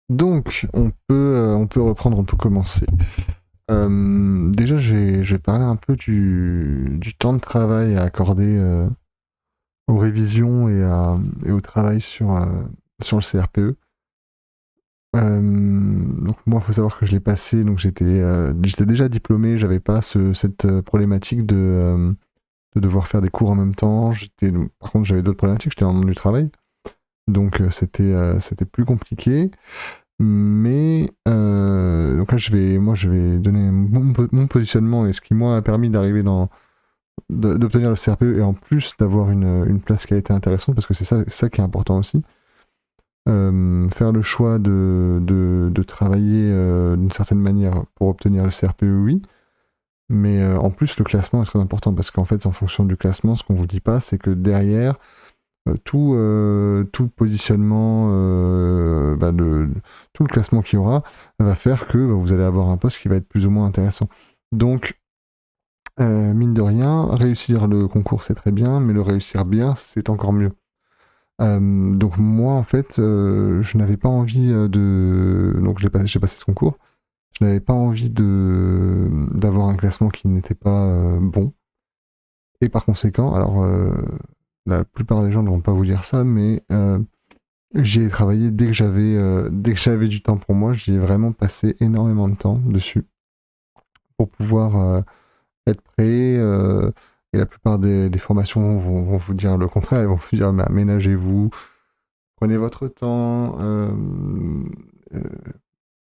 Donc, on peut reprendre, on peut commencer. Déjà, je vais parler un peu du temps de travail à accorder aux révisions et au travail sur le CRPE. Donc moi, il faut savoir que je l'ai passé, donc j'étais déjà diplômé, j'avais pas cette problématique de devoir faire des cours en même temps. Par contre, j'avais d'autres problématiques, j'étais dans le monde du travail, donc c'était plus compliqué. Mais donc là, je vais donner mon positionnement et ce qui moi a permis d'obtenir le CRPE et en plus d'avoir une place qui a été intéressante parce que c'est ça qui est important aussi. Faire le choix de travailler d'une certaine manière pour obtenir le CRPE, oui. Mais en plus, le classement est très important parce qu'en fait, en fonction du classement, ce qu'on vous dit pas, c'est que derrière, tout positionnement, tout le classement qu'il y aura va faire que vous allez avoir un poste qui va être plus ou moins intéressant. Donc, mine de rien, réussir le concours c'est très bien, mais le réussir bien c'est encore mieux. Donc moi en fait, je n'avais pas envie donc j'ai passé ce concours. Je n'avais pas envie d'avoir un classement qui n'était pas bon. Et par conséquent, alors la plupart des gens ne vont pas vous dire ça, mais j'ai travaillé dès que j'avais du temps pour moi, j'y ai vraiment passé énormément de temps dessus pour pouvoir être prêt. Et la plupart des formations vont vous dire le contraire, ils vont vous dire mais aménagez-vous, prenez votre temps, euh,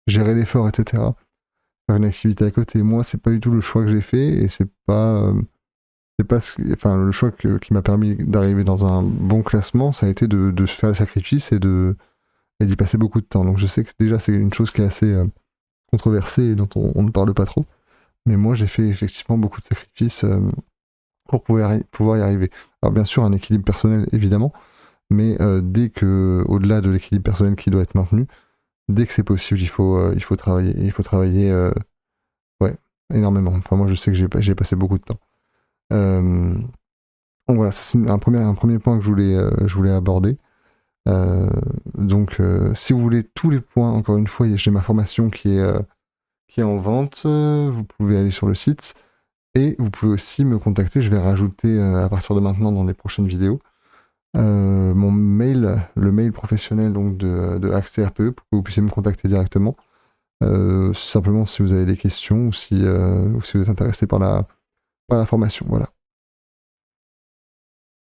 gérez l'effort, etc. Faire une activité à côté. Moi, c'est pas du tout le choix que j'ai fait et c'est pas enfin, le choix qui m'a permis d'arriver dans un bon classement, ça a été de faire des sacrifices et d'y passer beaucoup de temps. Donc je sais que déjà c'est une chose qui est assez controversée et dont on ne parle pas trop. Mais moi j'ai fait effectivement beaucoup de sacrifices pour pouvoir y arriver. Alors bien sûr un équilibre personnel évidemment, mais au-delà de l'équilibre personnel qui doit être maintenu, dès que c'est possible, il faut travailler. Et il faut travailler ouais, énormément. Enfin moi je sais que j'ai passé beaucoup de temps. Euh, donc voilà, ça c'est un premier point que je voulais aborder. Donc, si vous voulez tous les points, encore une fois, j'ai ma formation qui est en vente. Vous pouvez aller sur le site et vous pouvez aussi me contacter. Je vais rajouter à partir de maintenant dans les prochaines vidéos mon mail, le mail professionnel donc de Axe RPE pour que vous puissiez me contacter directement. Simplement si vous avez des questions ou si vous êtes intéressé par la formation. Voilà.